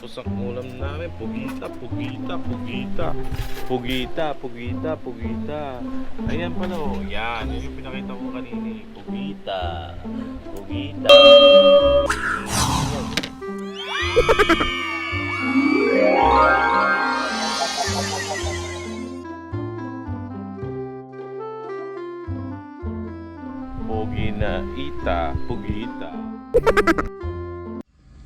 Tapos ang ulam namin, pogita, pogita, pogita. Pogita, pogita, pogita. Ayan pala oh. Yan, yun yung pinakita ko kanina. Pogita. Pogita. Pogina, ita, pogita.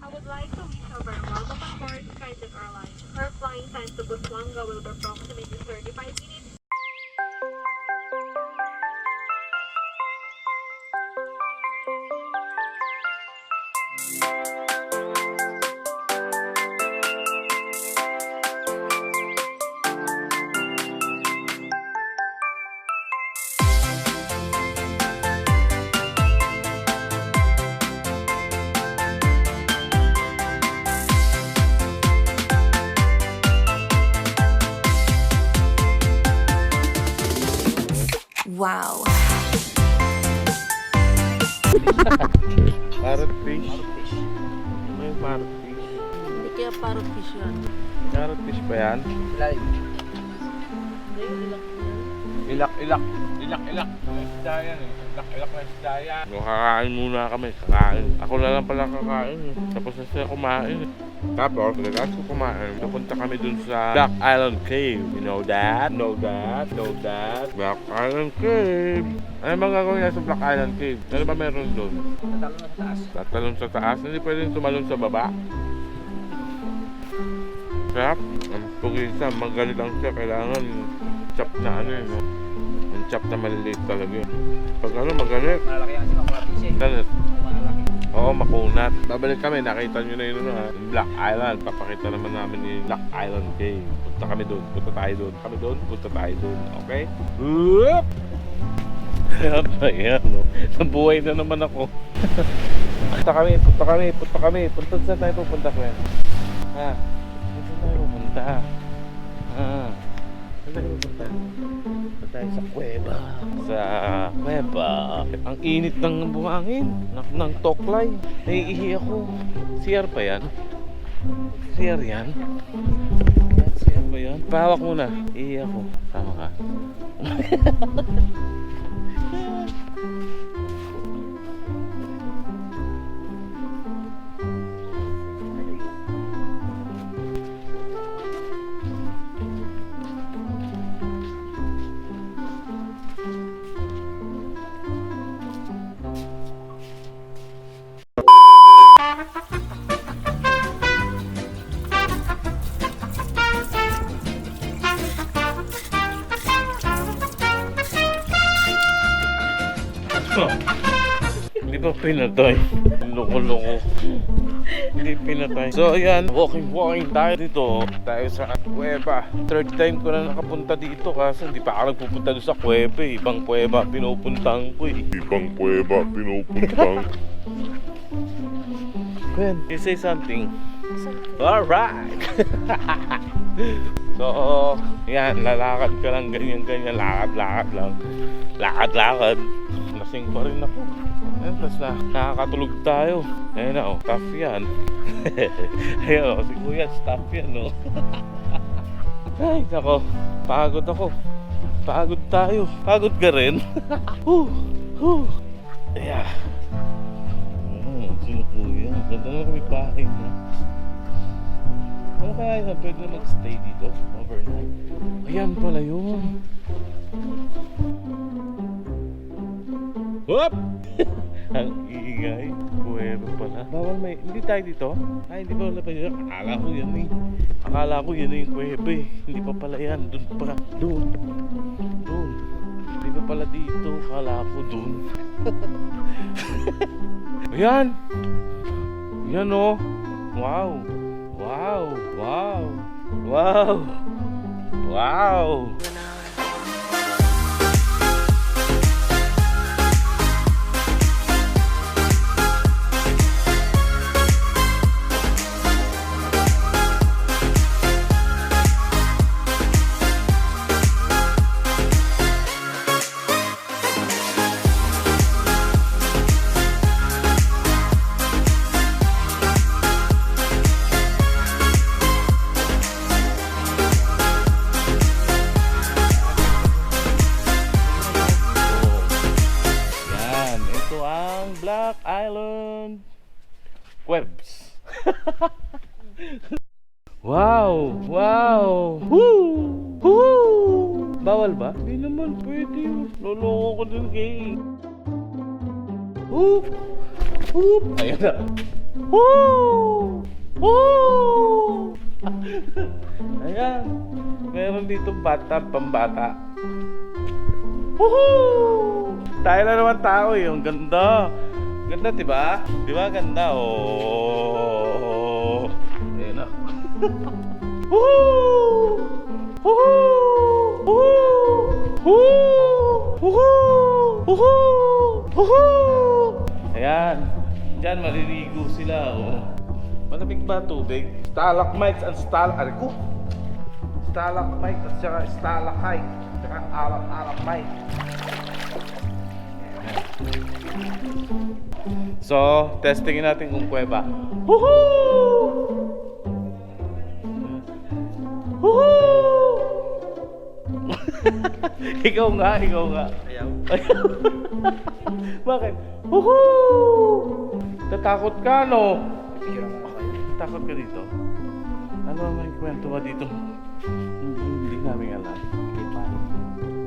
I would like to reach over Malajon Island Private Airline. Her flying time to Busuanga will be approximately 35 minutes. Wow. Parrot fish. Ano yung parrot fish? Hindi kaya parrot fish yan. Parrot fish ba yan? Live. Ilak. Isda yan eh. Ilak na isda yan. Kakain muna kami. Kakain. Ako na lang pala kakain. Tapos na siya kumain. Tapos, pagkatapos ko kumain, napunta kami dun sa Black Island Cave. You know that? Know that? Know that? Black Island Cave. Ano bang gagawin na sa Black Island Cave? Ano ba meron dun? Tatalon na sa taas. Tatalon sa taas? Hindi pwedeng tumalon sa baba? Sarap. Ang pugisa, magalit lang siya. Kailangan chop na ano yun. Ang chop na maliliit talaga. Pag ano, magalit. Malalaki yan kasi makulapis eh. Galit. Malalaki. Oo, makunat. Babalik kami, nakita nyo na yun ha. Black Island. Papakita naman namin yung Black Island Cave. Punta kami doon. Punta tayo doon. Kami doon. Punta tayo doon. Okay? Whoop! Ayan, no? Nabuhay na naman ako. Punta kami. Punta saan tayo pupunta, friend? Ha? Saan tayo pupunta? Ha? Saan tayo pupunta? Punta tayo sa kuweba. Sa kuweba. Ang init ng buhangin. Ng toklay. Naiihi ako. CR pa yan? CR yan? CR ba yan? Pahawak muna. Ihi ako. Tama ka. Hindi pa pinatay. Loko-loko. Hindi pinatay. So ayan, walking tayo dito. Tayo sa kuweba. Third time ko na nakapunta dito kasi hindi pa ako nagpupunta doon sa kuweba eh. Ibang kuweba pinupuntahan ko eh. Ben, you say something? Alright! So, yan, lalakad ka lang ganyan-ganyan. Lakad-lakad lang. Lakad-lakad. Lasing pa rin ako. Ayan, tapos nakakatulog tayo. Ayan na, oh, tough yan. Ayan, oh, si Kuya, tough yan, oh. Ay, nako, pagod ako. Pagod tayo. Pagod ka rin. Ayan. Sino Kuya? Ganda na kami bahay na. Ano kaya yun? Pwede na mag-stay dito overnight. Ayan pala yun. Whoop! Ang iingay. Kuweba pala. Bawal may... Hindi tayo dito? Ay, hindi pa wala pa yun. Akala ko yan eh. Akala ko yan yung kuweba eh. Hindi pa pala yan. Doon pa. Doon. Hindi pa pala dito. Akala ko doon. Ayan! Yan oh! Wow! Ito ang Black Island Webs. Wow! Wow! Woo! Woo! Bawal ba? Hindi naman pwede. Loloko ko dun kay. Woo! Woo! Ayun na. Woo! Woo! Ayan. Meron dito bata, pambata. Woohoo! Tayo na naman tao eh. Ang ganda. Ganda, diba? Diba ganda? Oh. Ayun na. Woohoo! Woohoo! Woohoo! Woohoo! Woohoo! Woohoo! Ayan. Diyan maliligo sila. Oh. Malamig ba tubig? Stalagmites and stalagmite at saka stalactite. Saka alam-alamite. So, testingin natin kung kuweba. Woohoo! Woohoo! Ikaw nga. Ayaw. Bakit? Woohoo! Tatakot ka, no? Picture mo kayo. Takot ka dito? Ano ang may kwento ba dito? Hindi namin alam. May pare.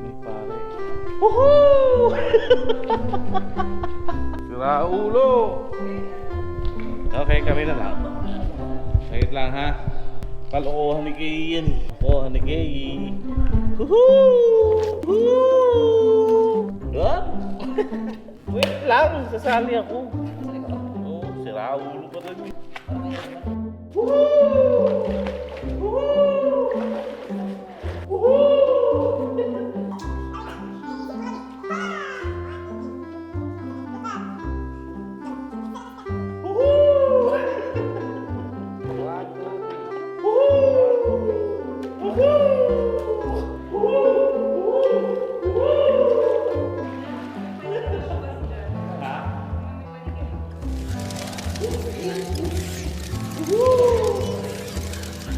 May pare. Woohoo! Sira ulo! Okay, kami na lang. Sagit lang ha. Kalokohan ni Kay yan. Kalokohan ni Kay. Woohoo! Woohoo! Huh? Wait lang, sasali ako. Oo, sira ulo pa rin. Woohoo! Woohoo! Woohoo!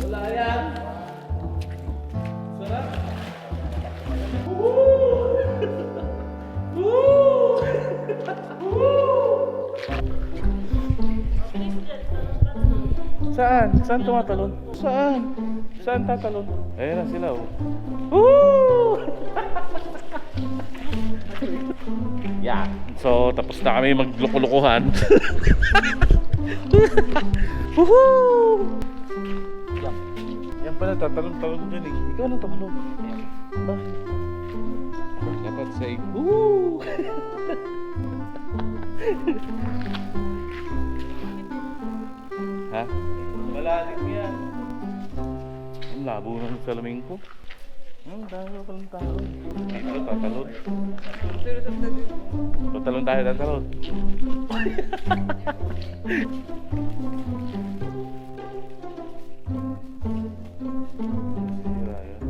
Wala yan. Sarap. Saan? Saan tumatalon? Saan? Saan tatalon? Ayun na sila oh. Woo! Yeah. So, tapos na kami maglukulukuhan. Woohoo! Yan pala, tatalon-talon dyan eh. Ikaw nang tumalon. Bakit? Dapat say, woo! Ha? Malalim yan. Ang labo ng salamin ko. Ang dami ko palang tao. Dito, tatalon. Tatalon tayo, tatalon. Sira yun.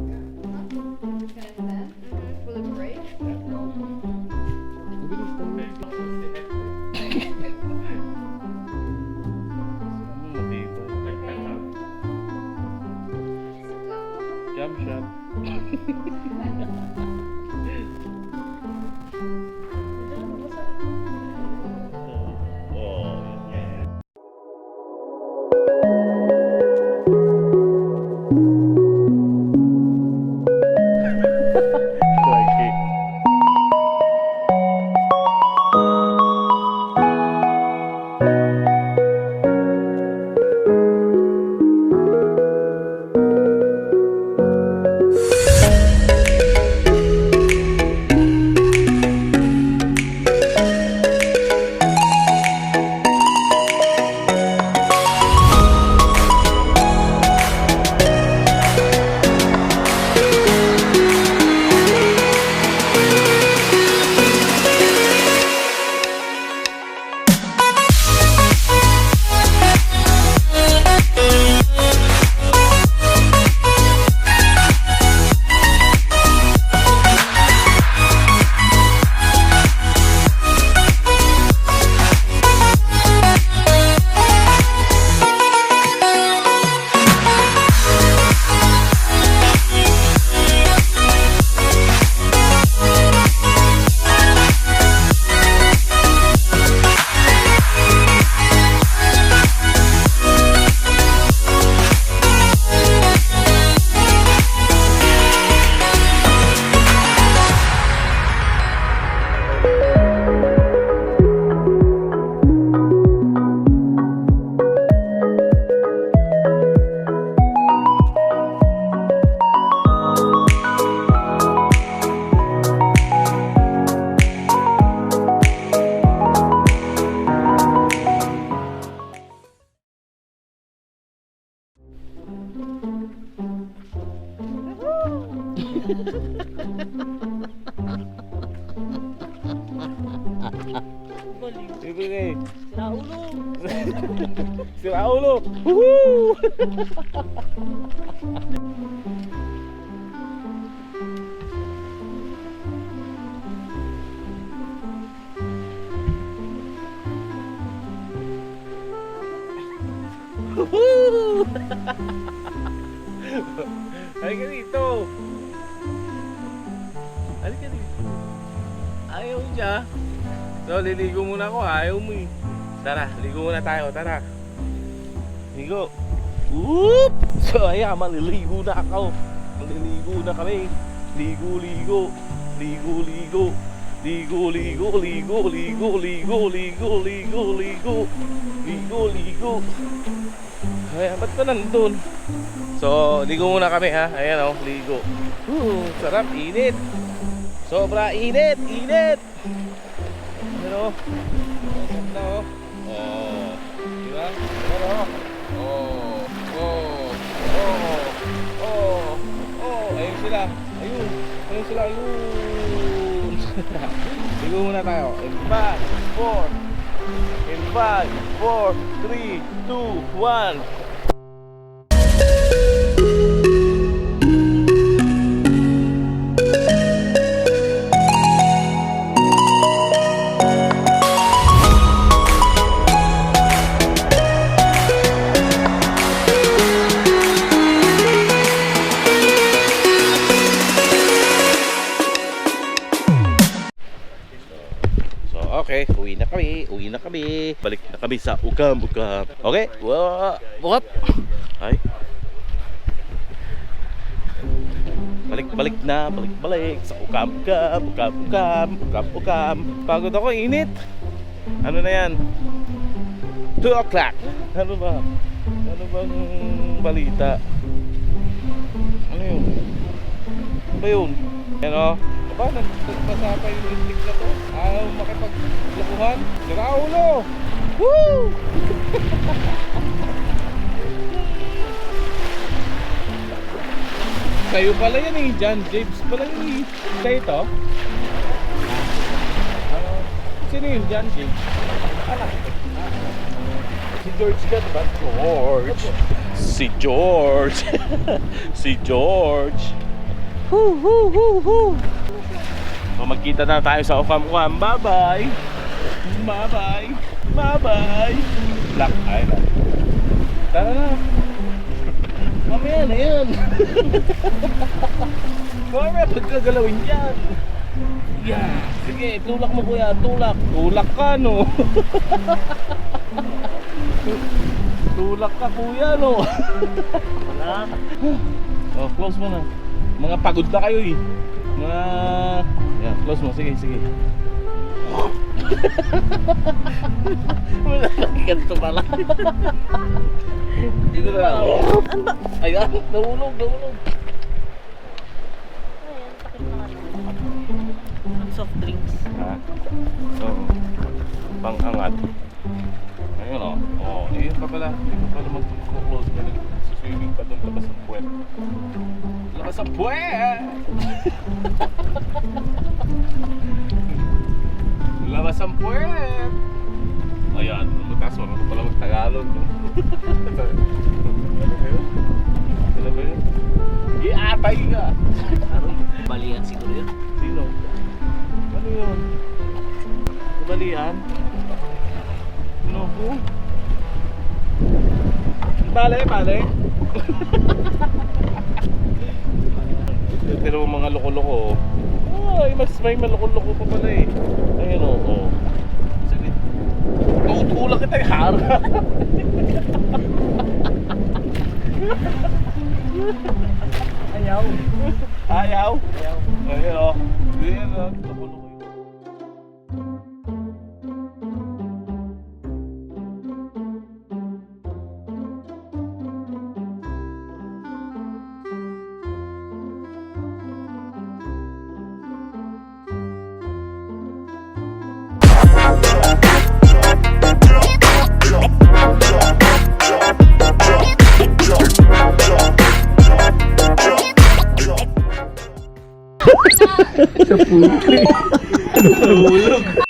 Will it break? Mabilis tayo. Matibay. Jump shot. Oh, yeah. Baliw. Bibigay. Sira ulo. Sira ulo. Woohoo! Woohoo! Halika dito. Halika dito. Ayaw siya. So, liligo muna ako. Ayaw mo eh. Tara, ligo muna tayo. Tara. Ligo. Whoop! So, ayan, maliligo na ako. Maliligo na kami. Ligo, ligo. Ligo, ligo. Ligo, ligo, ligo, ligo, ligo, ligo, ligo, ligo. Ligo, ligo. Ayan, ba't pa nandun? So, ligo muna kami ha. Ayan o, ligo. Sarap, init. Sobra init, init. Ano? Ano? Oh. Diba? Ano? Oh. Oh. Oh. Oh. Oh. Ayun sila. Ayun. Ayun sila. Ayun. Ligo muna tayo. In 5, 4. In 5, 4, 3, 2, 1. Okay, uwi na kami. Balik na kami sa Ocam-Ocam. Okay? What? Ay. Balik sa Ocam-Ocam, Ocam-Ocam. Pagod ako, init. Ano na yan? 2 o'clock. Ano ba? Ano bang balita? Ano yun? Ano ba yun? Yan o. Ba, nagbasa pa yung listrik na to. Ayaw makipaglakuhan. Sira ulo! Woo! Kayo pala yan eh, John James pala yun eh. Kayo to? Sino yun, John James? Anak. Si George ka diba? George! Si George! Si George! Hoo hoo hoo hoo! So magkita na tayo sa Ocam-Ocam. Bye-bye! Bye-bye! Bye-bye! Black Island. Tara na! Mamaya na yan! Mamaya pagkagalawin yan! Yeah! Sige, tulak mo kuya, tulak! Tulak ka no! Tulak ka kuya no! Wala! Oh, close mo na. Mga pagod na kayo eh. Mga... Yan, close mo. Sige, sige. Wala lang ganito pala. Dito na lang. Ano ba? Ayan, nahulog, nahulog. Ayan, takip na ano. Ang soft drinks. Ha? Oo. Pang-angat. Ayun o. Oo, ayun pa pala. Ayun pa pala mag-close. Swimming pa doon labas ng puwet. Labas ang puwet! Labas ang puwet! Ayan, mataas mo ako pala mag-Tagalog. No? Ano ba yun? Ano ba yun? Iatay ka! Aroy, balian siguro yun. Sino? Ano yun? Balian? Ano po? Bale, bale. Pero mga loko-loko. Ay, mas may maloko-loko pa pala eh. Ayun o. Oh. Sige. Tutulak kita yung harap. Ayaw. Ayaw? Ayaw. Ayun o. Ayun o. Loko-loko yun. Sa puti. Nahulog.